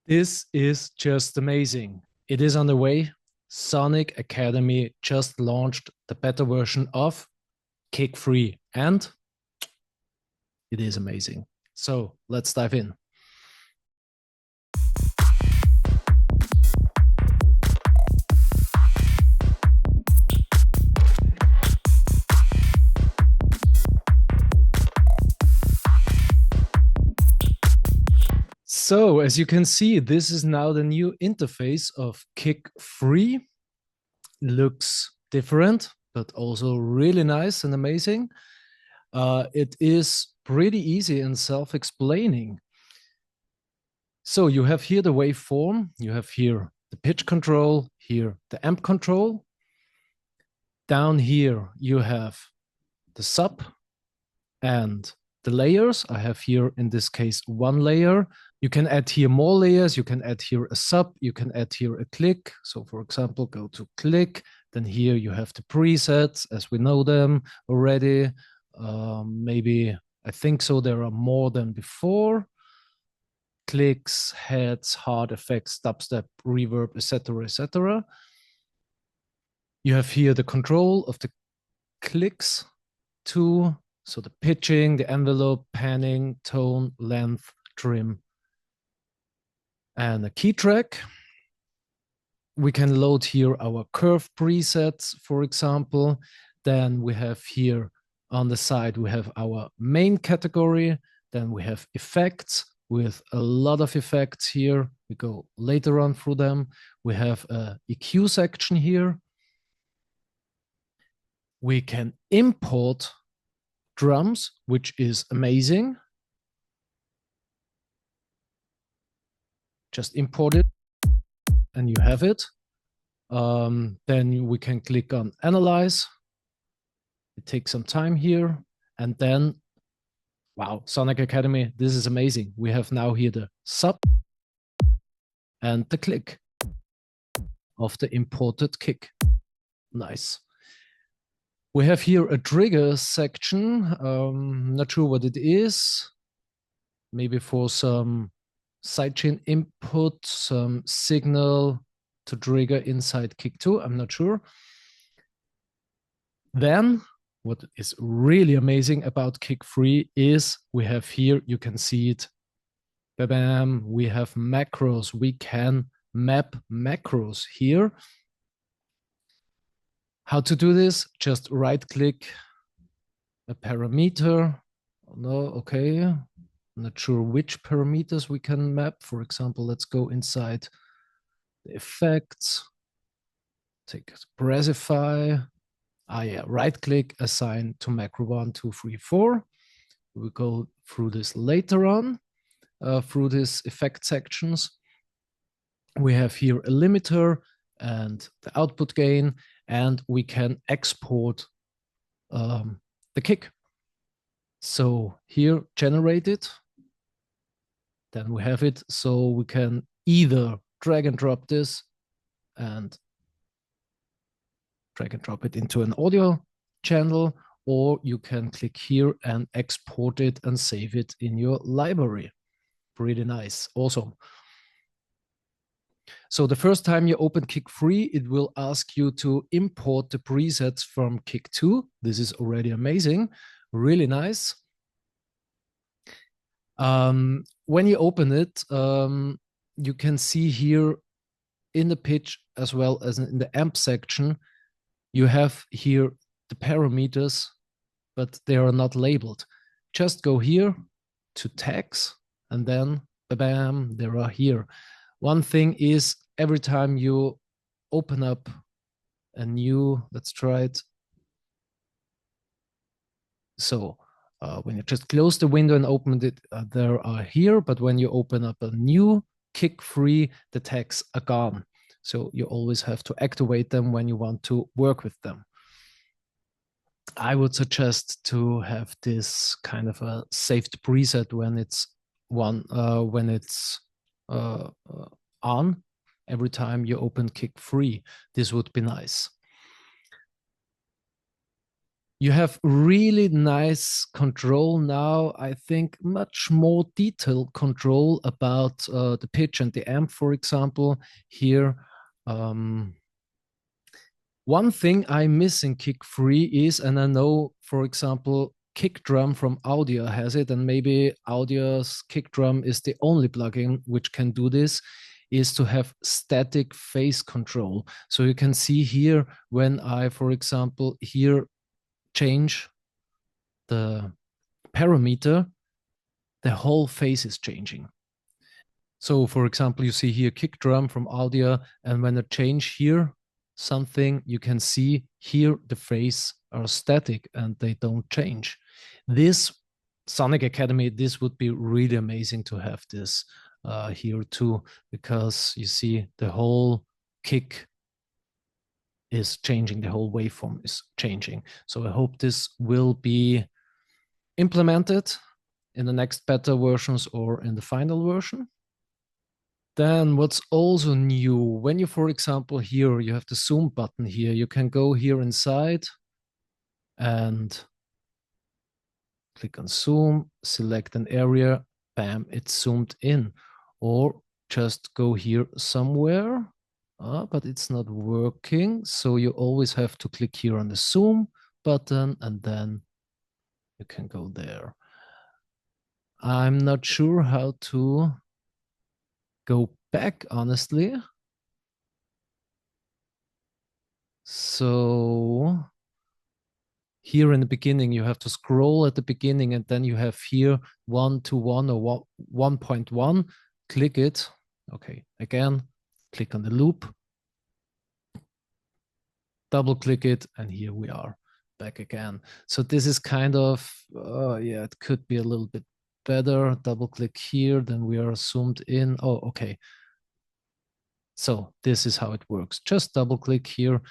This is just amazing. It is on the way. Sonic Academy just launched the beta version of Kick Free, and it is amazing. So let's dive in. So as you can see, this is now the new interface of Kick Free. Looks different, but also really nice and amazing. It is pretty easy and self-explaining. So you have here the waveform, you have here the pitch control, here the amp control. Down here you have the sub and the layers. I have here in this case one layer. You can add here more layers, you can add here a sub, you can add here a click. So for example, go to click, then here you have the presets as we know them already. Maybe, I think so, there are more than before. Clicks, heads, hard effects, dubstep, reverb, etc., etc. You have here the control of the clicks too. So the pitching, the envelope, panning, tone, length, trim, and a key track. We can load here our curve presets, for example. Then we have here on the side, we have our main category. Then we have effects with a lot of effects here. We go later on through them. We have a EQ section here. We can import drums, which is amazing. Just import it and you have it. Then we can click on Analyze. It takes some time here. And then, wow, Sonic Academy, this is amazing. We have now here the sub and the click of the imported kick. Nice. We have here a trigger section. Not sure what it is. Maybe for some sidechain input, some signal to trigger inside kick 2. I'm not sure. Then what is really amazing about Kick Free is we have here, you can see it. Bam, we have macros. We can map macros here. How to do this? Just right click a parameter. No, okay. I'm not sure which parameters we can map. For example, let's go inside the effects. Take Pressify. Yeah, right click, assign to macro 1, 2, 3, 4. We'll go through this later on, through these effect sections. We have here a limiter and the output gain, and we can export the kick. So here, generate it. Then we have it. So we can either drag and drop this and drag and drop it into an audio channel, or you can click here and export it and save it in your library. Pretty nice, awesome. So the first time you open Kick Free, it will ask you to import the presets from Kick 2. This is already amazing, really nice. When you open it, you can see here in the pitch as well as in the amp section, you have here the parameters, but they are not labeled. Just go here to tags, and then bam, they are here. One thing is, every time you open up a new, let's try it. So when you just close the window and open it, there are here, but when you open up a new Kick Free, the tags are gone. So you always have to activate them when you want to work with them. I would suggest to have this kind of a saved preset when it's on every time you open Kick Free. This would be nice. You have really nice control now. I think much more detailed control about the pitch and the amp, for example, here. One thing I miss in Kick Free is, and I know, for example, Kick Drum from Audio has it, and maybe Audio's Kick Drum is the only plugin which can do this, is to have static phase control. So you can see here when I, for example, here change the parameter, the whole phase is changing. So for example, you see here kick drum from Audio, and when I change here something, you can see here the phase are static and they don't change. This Sonic Academy, this would be really amazing to have this here too, because you see the whole kick is changing, the whole waveform is changing. So I hope this will be implemented in the next beta versions or in the final version. Then what's also new, when you, for example, here, you have the zoom button here, you can go here inside and click on zoom, select an area, bam, it's zoomed in. Or just go here somewhere, but it's not working. So you always have to click here on the zoom button and then you can go there. I'm not sure how to go back, honestly. So here in the beginning, you have to scroll at the beginning, and then you have here 1 to 1 or 1.1. Click it. Okay, again, click on the loop. Double click it, and here we are back again. So this is kind of, yeah, it could be a little bit better. Double click here, then we are zoomed in. Oh, okay. So this is how it works. Just double click here,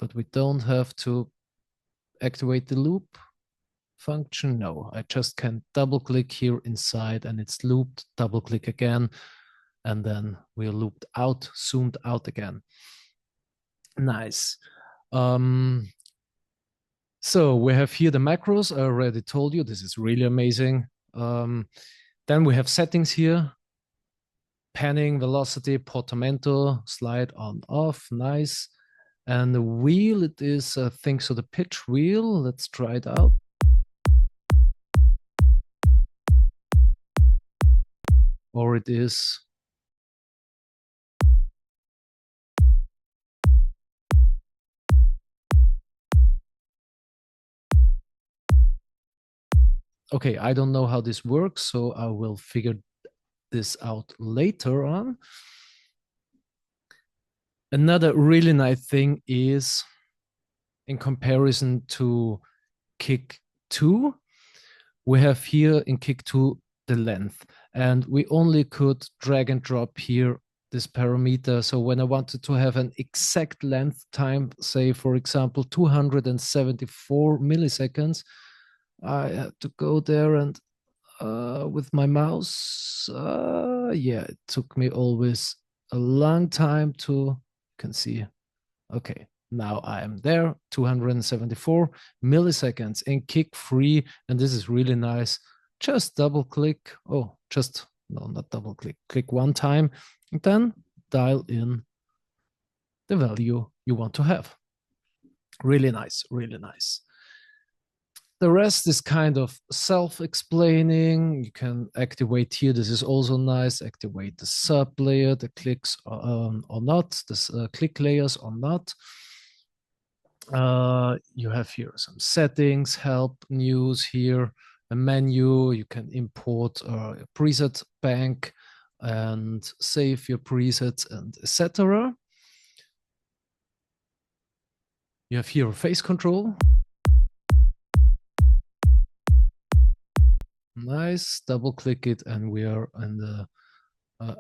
but we don't have to activate the loop function. No, I just can double click here inside and it's looped, double click again, and then we're looped out, zoomed out again. Nice. So we have here the macros. I already told you, this is really amazing. Then we have settings here. Panning, velocity, portamento, slide on, off, nice. And the wheel, it is, I think so, the pitch wheel. Let's try it out. Or it is, okay, I don't know how this works, so I will figure this out later on. Another really nice thing is, in comparison to Kick 2, we have here in Kick 2 the length, and we only could drag and drop here this parameter. So when I wanted to have an exact length time, say for example 274 milliseconds, I had to go there and with my mouse, yeah, it took me always a long time to, you can see, okay, now I am there, 274 milliseconds in Kick Free, and this is really nice. Just double click, oh, just, no, not double click, click one time, and then dial in the value you want to have. Really nice, really nice. The rest is kind of self-explaining. You can activate here. This is also nice. Activate the sub layer, the clicks or not, the click layers or not. You have here some settings, help, news here, a menu. You can import a preset bank and save your presets and etc. You have here a face control. Nice, double click it and we are in the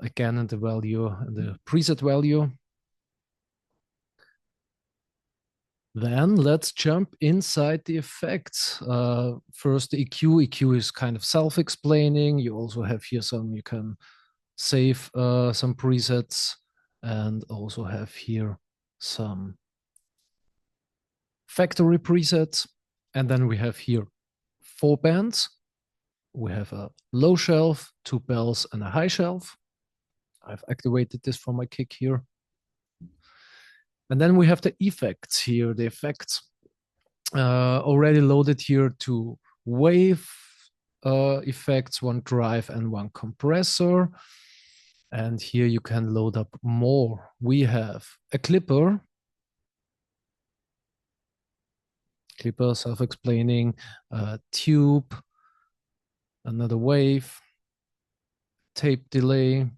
again in the value, the preset value. Then let's jump inside the effects. First, the EQ. EQ is kind of self-explaining. You also have here some, you can save some presets and also have here some factory presets. And then we have here 4 bands. We have a low shelf, 2 bells, and a high shelf. I've activated this for my kick here. And then we have the effects here, the effects already loaded here to wave effects, 1 drive and 1 compressor. And here you can load up more. We have a clipper, self-explaining, tube, another wave, tape delay,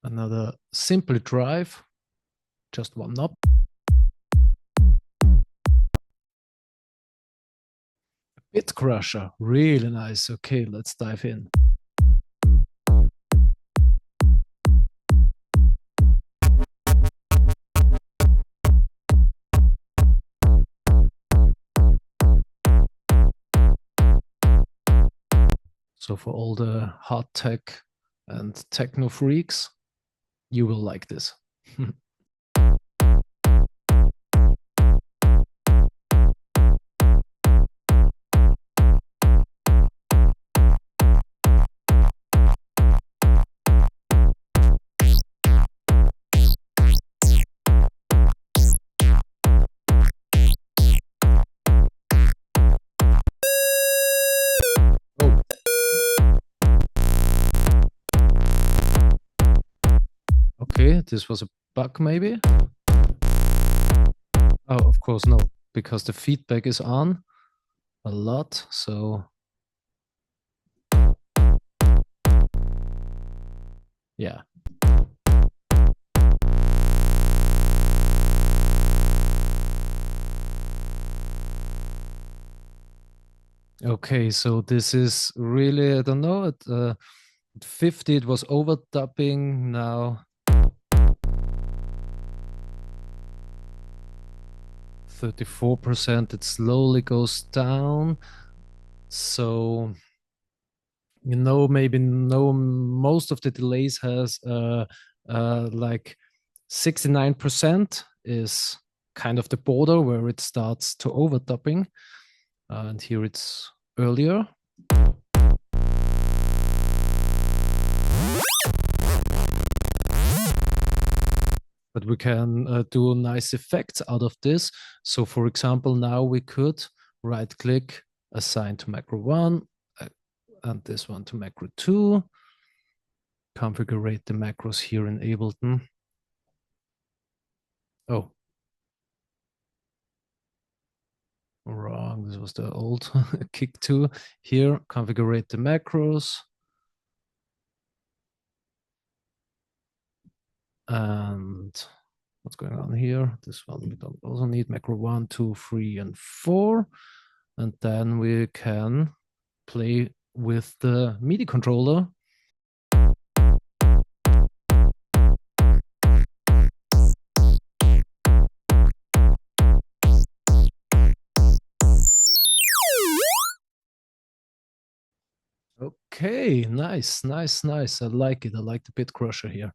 another simple drive, just 1 knob. Bit crusher, really nice. Okay, let's dive in. So for all the hard tech and techno freaks, you will like this. Okay, this was a bug maybe. Oh, of course, no, because the feedback is on a lot, so yeah. Okay, so this is really, I don't know, at 50 it was overdubbing, now 34%, it slowly goes down. So, you know, maybe most of the delays has like 69% is kind of the border where it starts to overdubbing. And here it's earlier. But we can do nice effects out of this. So for example, now we could right click, assign to macro 1, and this one to macro 2. Configure the macros here in Ableton. Oh. Wrong, this was the old kick 2. Here, configure the macros. And what's going on here? This one we don't also need macro 1, 2, 3, and 4. And then we can play with the MIDI controller. Okay, nice, nice, nice. I like it. I like the bit crusher here.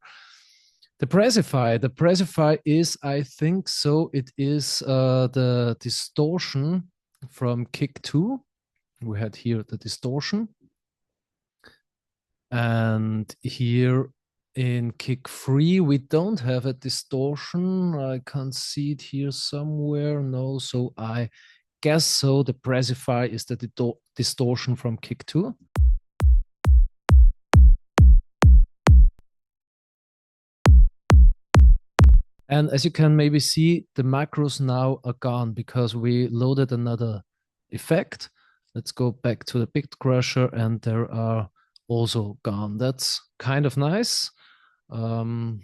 The Pressify is, I think so, it is the distortion from kick 2. We had here the distortion. And here in kick 3, we don't have a distortion. I can't see it here somewhere. No, so I guess so. The Pressify is the distortion from kick 2. And as you can maybe see, the macros now are gone because we loaded another effect. Let's go back to the bit crusher and there are also gone. That's kind of nice. So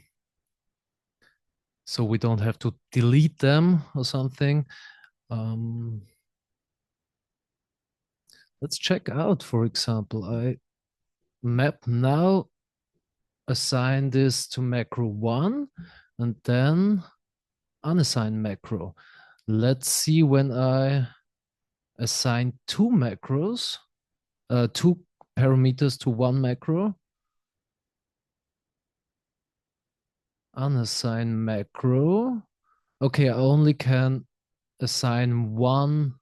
we don't have to delete them or something. Let's check out, for example, I map now, assign this to macro 1 and then unassign macro. Let's see when I assign 2 macros, 2 parameters to 1 macro. Unassign macro. Okay, I only can assign one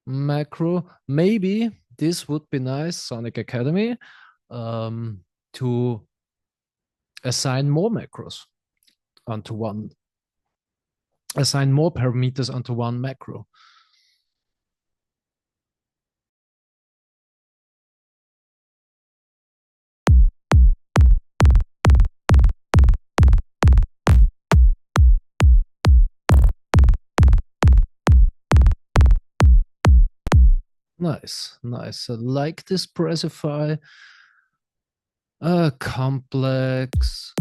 macro. Maybe this would be nice, Sonic Academy, to assign more macros onto one, assign more parameters onto one macro. Nice, nice. I like this specify. Complex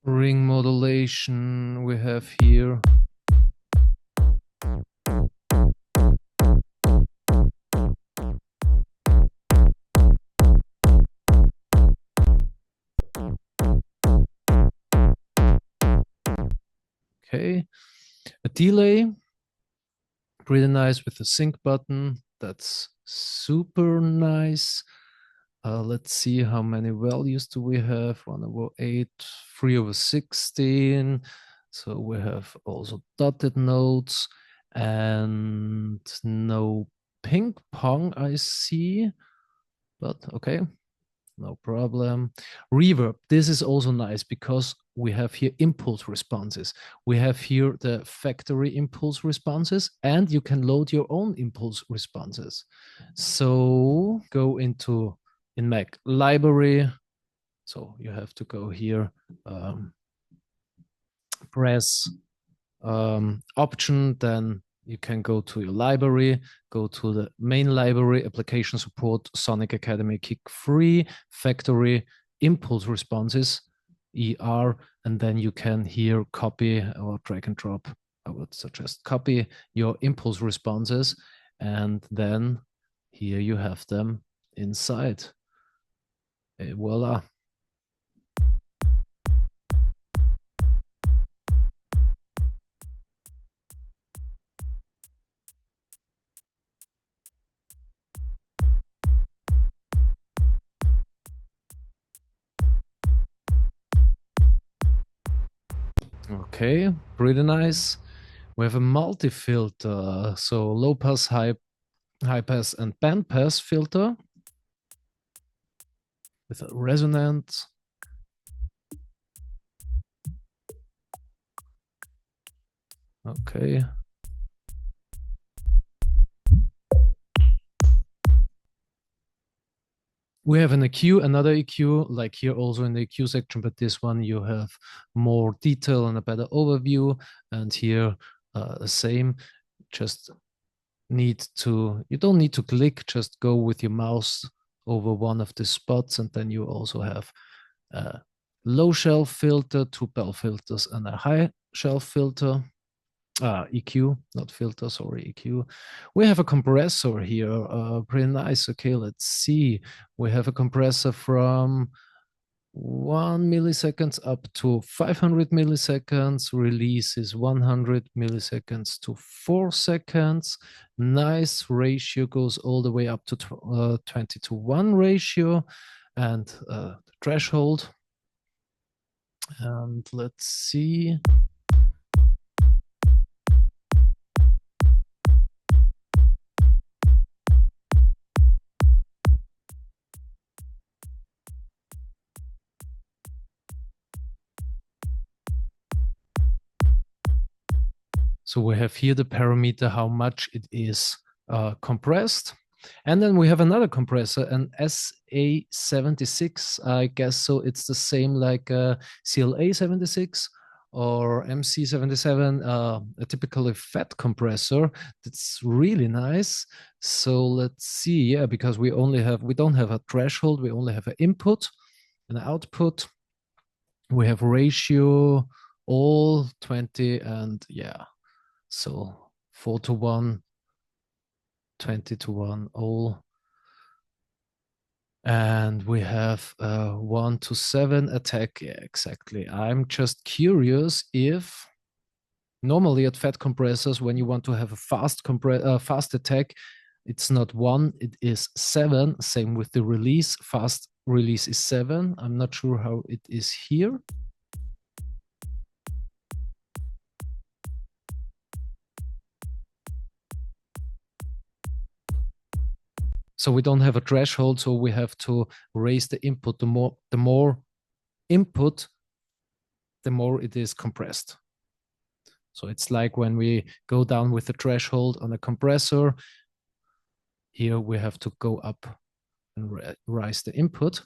ring modulation we have here. Okay, a delay, pretty nice with the sync button. That's super nice. Let's see how many values do we have. 1/8, 3/16. So we have also dotted notes and no ping pong, I see. But okay, no problem. Reverb, this is also nice because we have here impulse responses. We have here the factory impulse responses, and you can load your own impulse responses. So go into in Mac library. So you have to go here, press option, then you can go to your library, go to the main library, application support, Sonic Academy Kick Free, factory, impulse responses, ER, and then you can here copy or drag and drop. I would suggest copy your impulse responses, and then here you have them inside. Et voila. Okay, pretty nice. We have a multi-filter, so low pass, high pass, and band pass filter with a resonance. Okay. We have an EQ, another EQ, like here also in the EQ section, but this one you have more detail and a better overview. And here, the same, just you don't need to click, just go with your mouse over one of the spots, and then you also have a low shelf filter, 2 bell filters, and a high shelf filter. EQ, not filter, sorry, EQ. We have a compressor here, pretty nice. Okay, let's see. We have a compressor from 1 milliseconds up to 500 milliseconds. Release is 100 milliseconds to 4 seconds. Nice ratio, goes all the way up to 20:1 ratio, and the threshold. And let's see. So we have here the parameter, how much it is compressed. And then we have another compressor, an SA76, I guess. So it's the same like CLA76 or MC77, a typically fat compressor. That's really nice. So let's see, yeah, because we don't have a threshold, we only have an input and an output. We have ratio, all 20, and yeah. So 4:1, 20:1, all. And we have 1:7 attack. Yeah, exactly. I'm just curious if normally at fat compressors, when you want to have a fast attack, it's not 1, it is 7. Same with the release, fast release is 7. I'm not sure how it is here. So we don't have a threshold, so we have to raise the input. The more input, the more it is compressed. So it's like when we go down with the threshold on a compressor, here we have to go up and raise the input.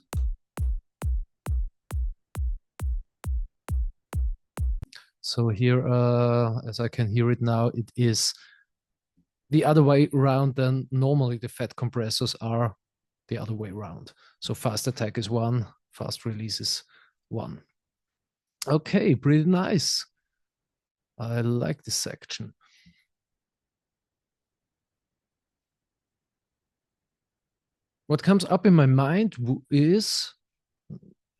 So here, as I can hear it now, it is the other way around than normally the fat compressors are the other way around. So fast attack is 1, fast release is 1. Okay, pretty nice. I like this section. What comes up in my mind is,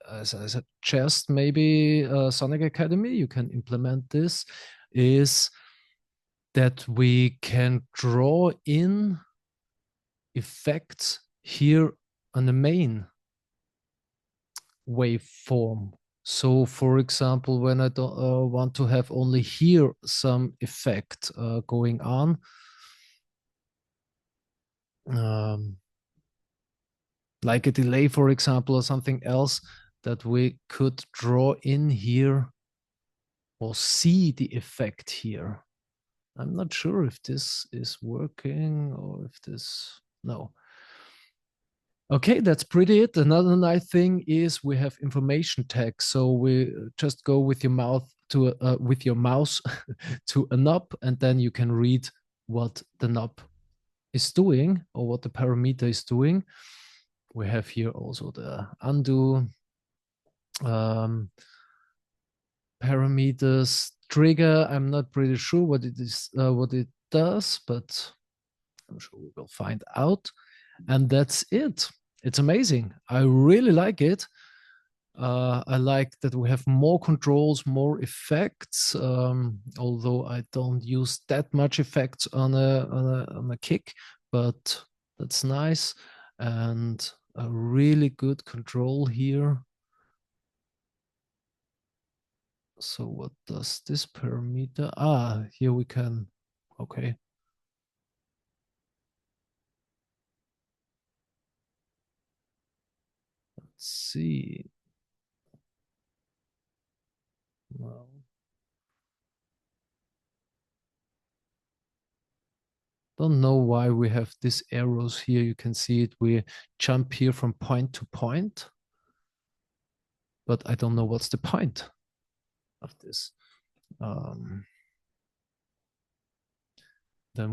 as I suggest, maybe Sonic Academy, you can implement this, is that we can draw in effects here on the main waveform. So for example, when I don't want to have only here some effect going on, like a delay, for example, or something else, that we could draw in here or see the effect here. I'm not sure if this is working or if this, no. Okay, that's pretty it. Another nice thing is we have information tags. So we just go with your mouse to a knob, and then you can read what the knob is doing or what the parameter is doing. We have here also the undo parameters, trigger. I'm not pretty sure what it is, what it does, but I'm sure we will find out. And that's it. It's amazing. I really like it. I like that we have more controls, more effects. Although I don't use that much effects on a kick, but that's nice, and a really good control here. So what does this parameter? Here we can, okay. Let's see. No. Don't know why we have these arrows here. You can see it. We jump here from point to point, but I don't know what's the point of this. Then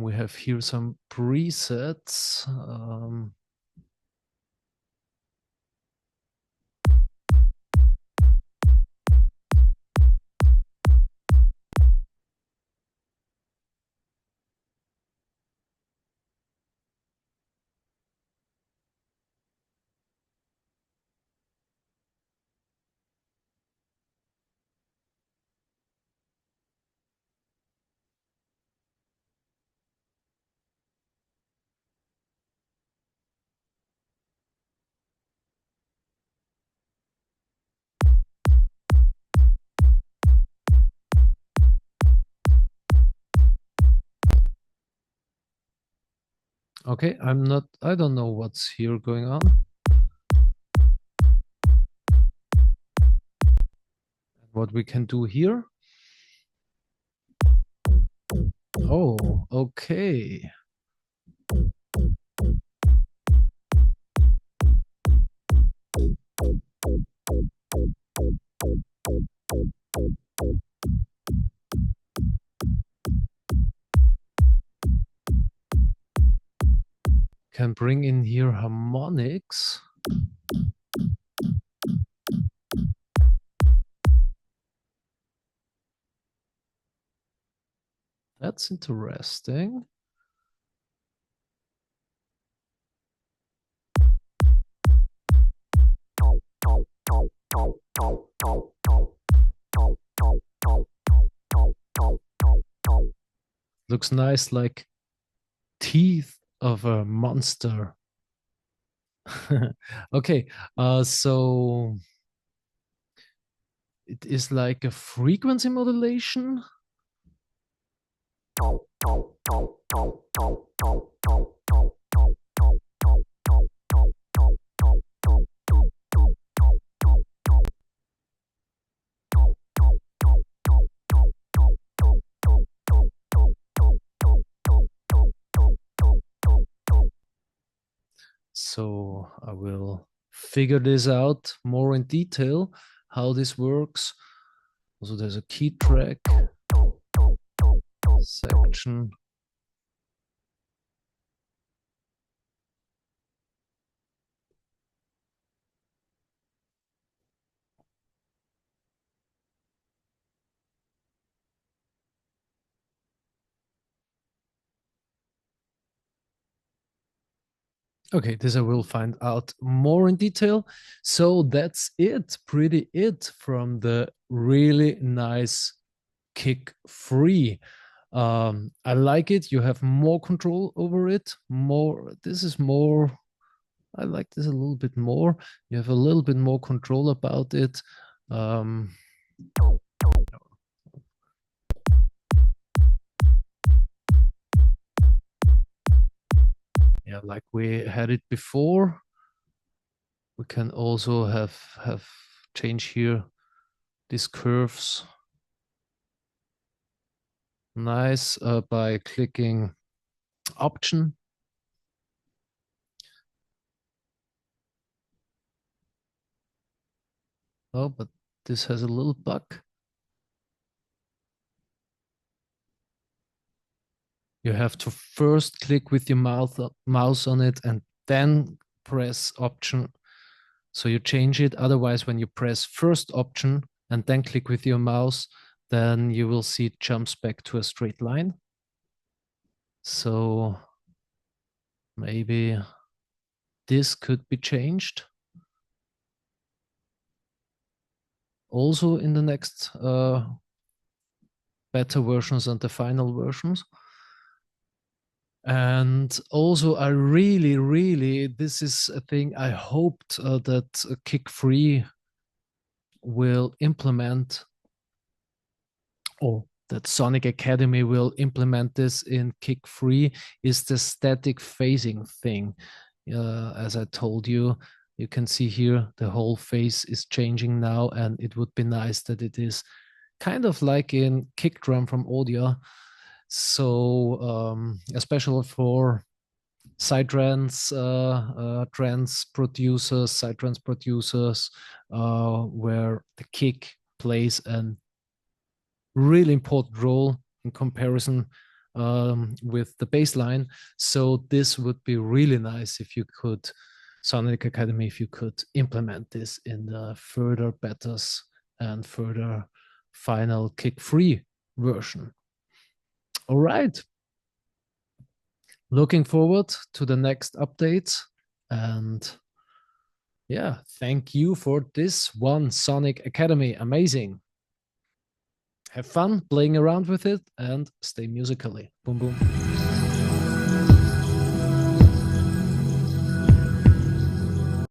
we have here some presets. Okay, I don't know what's here going on. What we can do here. Oh, okay. Can bring in here harmonics. That's interesting. Looks nice, like teeth of a monster. Okay, so it is like a frequency modulation. So I will figure this out more in detail, how this works. Also, there's a key track section. Okay, this I will find out more in detail. So that's it, pretty it from the really nice Kick Free. I like it. You have more control over it. More, this is more, I like this a little bit more. You have a little bit more control about it. Um, yeah, like we had it before. We can also have change here these curves. Nice by clicking option. Oh, but this has a little bug. You have to first click with your mouse on it and then press option. So you change it. Otherwise, when you press first option and then click with your mouse, then you will see it jumps back to a straight line. So maybe this could be changed. Also in the next beta versions and the final versions. And also, I really, this is a thing I hoped that Kick Free will implement, or that Sonic Academy will implement this in Kick Free, is the static phasing thing. As I told you, you can see here the whole phase is changing now, and it would be nice that it is kind of like in kick drum from audio. So especially for Psytrance Psytrance producers, where the kick plays an really important role in comparison with the bass line. So this would be really nice if you could, Sonic Academy, if you could implement this in the further betas and further final kick-free version. All right. Looking forward to the next updates. And yeah, thank you for this one, Sonic Academy. Amazing. Have fun playing around with it and stay musically. Boom, boom.